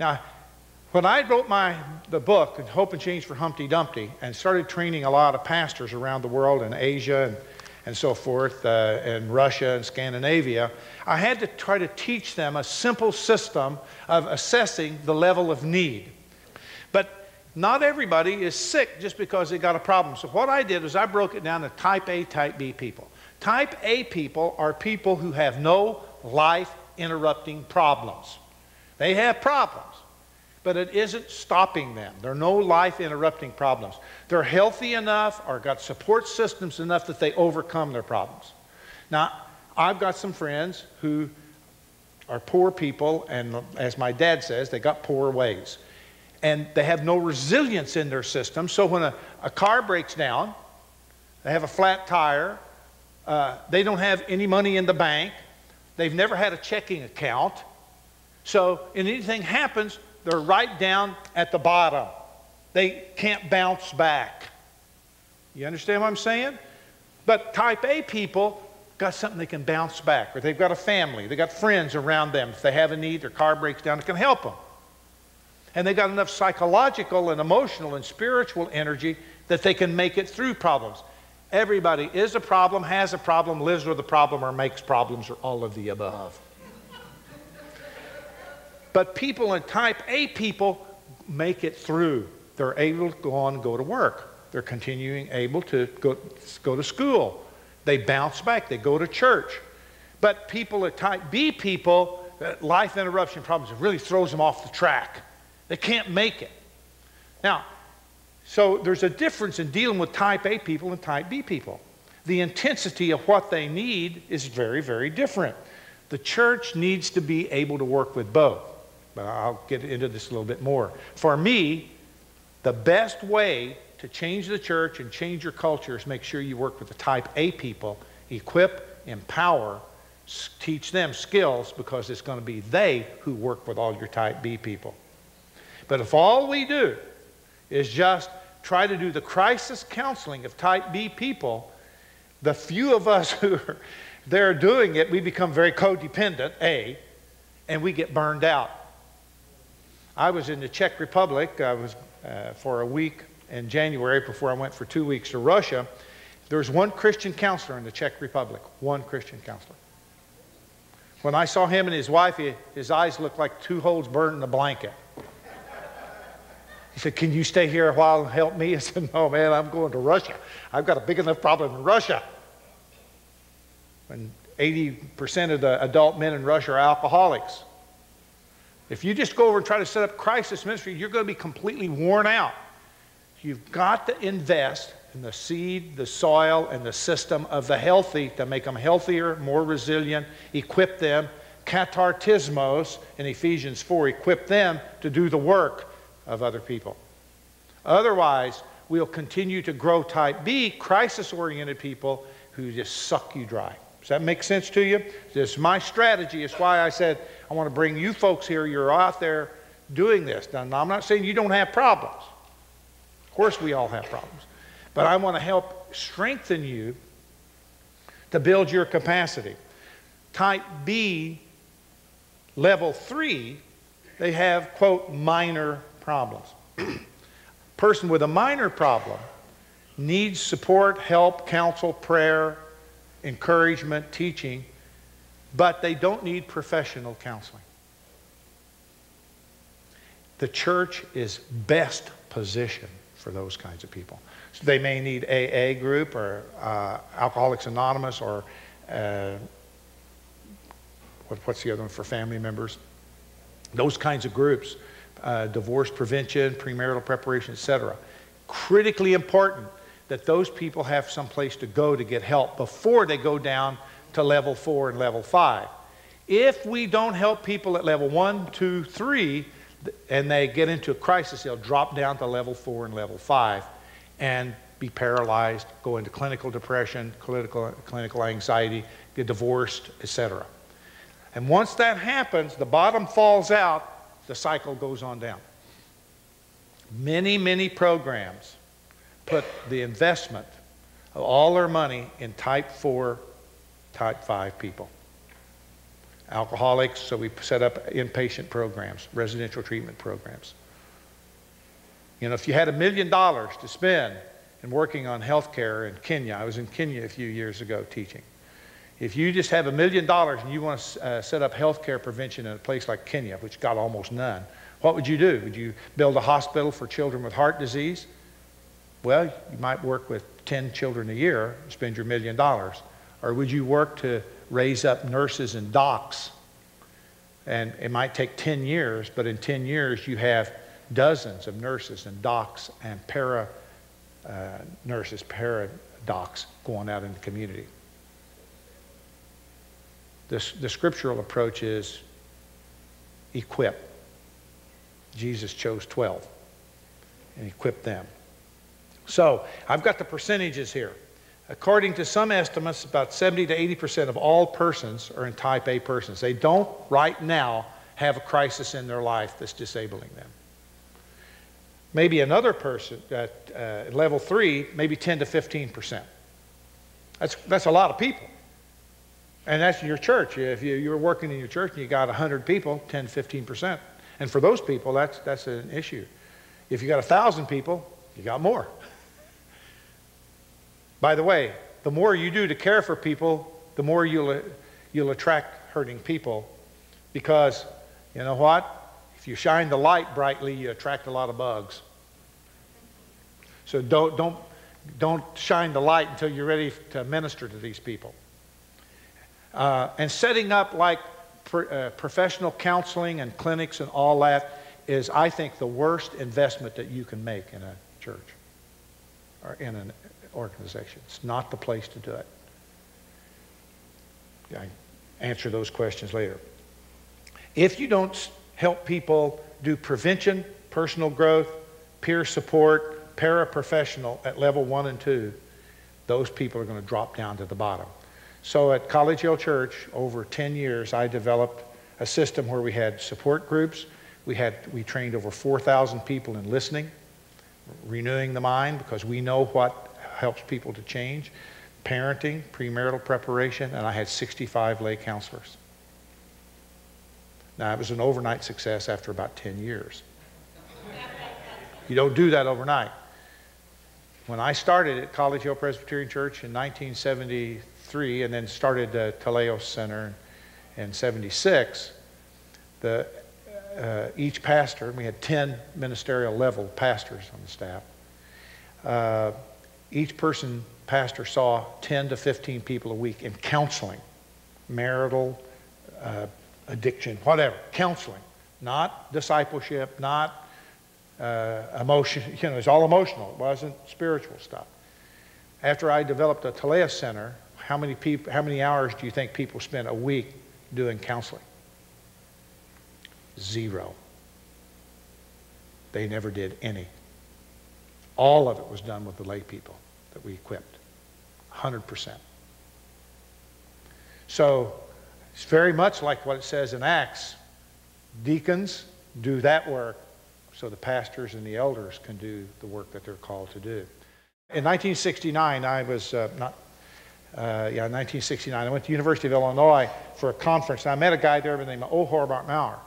Now, when I wrote the book, Hope and Change for Humpty Dumpty, and started training a lot of pastors around the world in Asia and so forth, in Russia and Scandinavia, I had to try to teach them a simple system of assessing the level of need. But not everybody is sick just because they got a problem. So what I did is I broke it down to type A, type B people. Type A people are people who have no life-interrupting problems. They have problems, but it isn't stopping them. There are no life-interrupting problems. They're healthy enough or got support systems enough that they overcome their problems. Now, I've got some friends who are poor people, and as my dad says, they got poor ways. And they have no resilience in their system, so when a car breaks down, they have a flat tire, they don't have any money in the bank, they've never had a checking account, so if anything happens, they're right down at the bottom. They can't bounce back. You understand what I'm saying? But type A people got something they can bounce back, or they've got a family, they've got friends around them. If they have a need, their car breaks down, it can help them. And they've got enough psychological and emotional and spiritual energy that they can make it through problems. Everybody is a problem, has a problem, lives with a problem, or makes problems, or all of the above. But people in type A people make it through. They're able to go on and go to work. They're continuing able to go to school. They bounce back. They go to church. But people at type B people, life interruption problems, it really throws them off the track. They can't make it. Now, so there's a difference in dealing with type A people and type B people. The intensity of what they need is very, very different. The church needs to be able to work with both. But I'll get into this a little bit more. For me, the best way to change the church and change your culture is make sure you work with the type A people, equip, empower, teach them skills, because it's going to be they who work with all your type B people. But if all we do is just try to do the crisis counseling of type B people, the few of us who are there doing it, we become very codependent, A, and we get burned out. I was in the Czech Republic. I was for a week in January before I went for 2 weeks to Russia. There was one Christian counselor in the Czech Republic, one Christian counselor. When I saw him and his wife, his eyes looked like 2 holes burned in a blanket. He said, "Can you stay here a while and help me?" I said, "No, man, I'm going to Russia. I've got a big enough problem in Russia." And 80% of the adult men in Russia are alcoholics. If you just go over and try to set up crisis ministry, you're going to be completely worn out. You've got to invest in the seed, the soil, and the system of the healthy to make them healthier, more resilient, equip them. Katartismos in Ephesians 4, equip them to do the work of other people. Otherwise, we'll continue to grow type B, crisis-oriented people who just suck you dry. Does that make sense to you? This is my strategy. It's why I said I want to bring you folks here. You're out there doing this. Now, I'm not saying you don't have problems. Of course we all have problems. But I want to help strengthen you to build your capacity. Type B, level 3, they have, quote, minor problems. Person with a minor problem needs support, help, counsel, prayer, encouragement, teaching, but they don't need professional counseling. The church is best positioned for those kinds of people. So they may need AA group or Alcoholics Anonymous or what's the other one for family members? Those kinds of groups, divorce prevention, premarital preparation, etc. Critically important that those people have some place to go to get help before they go down to level 4 and level 5. If we don't help people at level 1, 2, 3, and they get into a crisis, they'll drop down to level 4 and level 5 and be paralyzed, go into clinical depression, clinical anxiety, get divorced, etc. And once that happens, the bottom falls out, the cycle goes on down. Many, many programs put the investment of all their money in type 4, type 5 people. alcoholics, so we set up inpatient programs, residential treatment programs. You know, if you had $1 million to spend in working on health care in Kenya, I was in Kenya a few years ago teaching. If you just have $1 million and you want to set up health care prevention in a place like Kenya, which got almost none, what would you do? Would you build a hospital for children with heart disease? Well, you might work with 10 children a year, spend your $1 million. Or would you work to raise up nurses and docs? And it might take 10 years, but in 10 years you have dozens of nurses and docs and nurses, para-docs going out in the community. The scriptural approach is equip. Jesus chose 12 and equipped them. So I've got the percentages here. According to some estimates, about 70 to 80% of all persons are in type A persons. They don't right now have a crisis in their life that's disabling them. Maybe another person at level 3, maybe 10 to 15%. That's a lot of people. And that's in your church. If you're working in your church and you got 100 people, 10 to 15%. And for those people, that's an issue. If you got 1,000 people, you got more. By the way, the more you do to care for people, the more you'll attract hurting people. Because, you know what? If you shine the light brightly, you attract a lot of bugs. So don't shine the light until you're ready to minister to these people. And setting up like professional counseling and clinics and all that is, I think, the worst investment that you can make in a church or in an organization. It's not the place to do it. I answer those questions later. If you don't help people do prevention, personal growth, peer support, paraprofessional at level 1 and 2, those people are going to drop down to the bottom. So at College Hill Church, over 10 years, I developed a system where we had support groups. We trained over 4,000 people in listening, renewing the mind, because we know what helps people to change, parenting, premarital preparation, and I had 65 lay counselors. Now, it was an overnight success after about 10 years. You don't do that overnight. When I started at College Hill Presbyterian Church in 1973 and then started the Teleios Center in 76, each pastor, and we had 10 ministerial level pastors on the staff, each pastor saw 10 to 15 people a week in counseling, marital, addiction, whatever, counseling, not discipleship, not emotion, you know, it's all emotional. It wasn't spiritual stuff. After I developed a Teleios Center, how many hours do you think people spent a week doing counseling? 0. They never did any. All of it was done with the lay people that we equipped, 100%. So it's very much like what it says in Acts. Deacons do that work so the pastors and the elders can do the work that they're called to do. In 1969, I was, 1969, I went to the University of Illinois for a conference, and I met a guy there by the name of O. Hobart Maurer.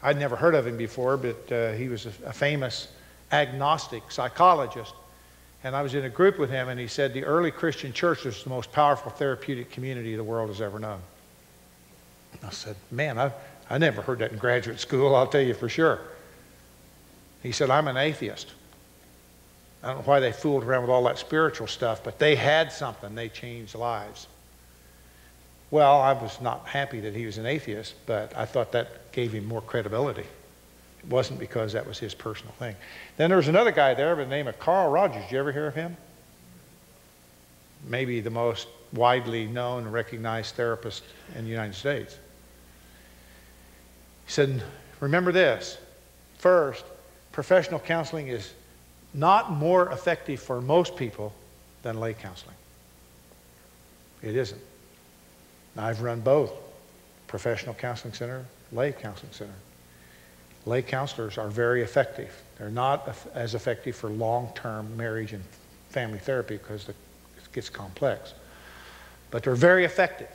I'd never heard of him before, but he was a famous agnostic psychologist. And I was in a group with him, and he said the early Christian church was the most powerful therapeutic community the world has ever known. I said, man, I never heard that in graduate school, I'll tell you for sure. He said, I'm an atheist. I don't know why they fooled around with all that spiritual stuff, but they had something. They changed lives. Well, I was not happy that he was an atheist, but I thought that gave him more credibility. It wasn't because that was his personal thing. Then there was another guy there by the name of Carl Rogers. Did you ever hear of him? Maybe the most widely known and recognized therapist in the United States. He said, remember this. First, professional counseling is not more effective for most people than lay counseling. It isn't. Now, I've run both, professional counseling center, lay counseling center. Lay counselors are very effective. They're not as effective for long-term marriage and family therapy because it gets complex. But they're very effective.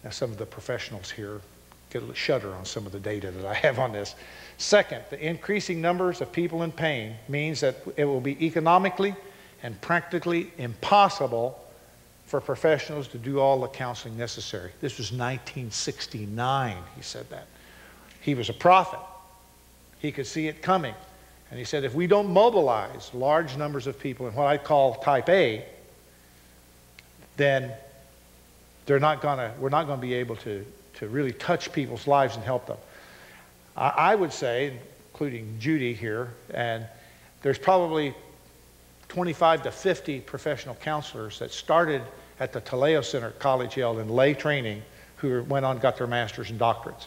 Now, some of the professionals here get a shudder on some of the data that I have on this. Second, the increasing numbers of people in pain means that it will be economically and practically impossible for professionals to do all the counseling necessary. This was 1969, he said that. He was a prophet. He could see it coming. And he said, if we don't mobilize large numbers of people in what I call type A, then we're not going to be able to really touch people's lives and help them. I would say, including Judy here, and there's probably 25 to 50 professional counselors that started at the Taleo Center at College Hill in lay training who went on, got their masters and doctorates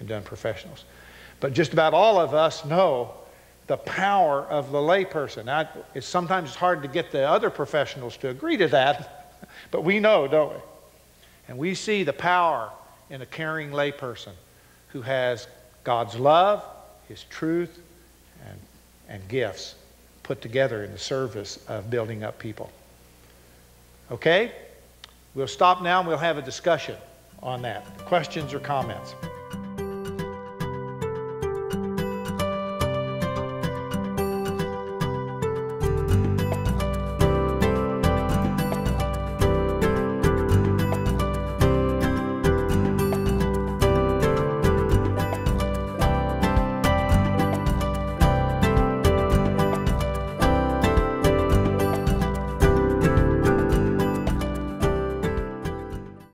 and done professionals. But just about all of us know the power of the lay person. Now, sometimes it's hard to get the other professionals to agree to that, but we know, don't we? And we see the power in a caring lay person who has God's love, His truth, and gifts put together in the service of building up people. Okay? We'll stop now and we'll have a discussion on that. Questions or comments?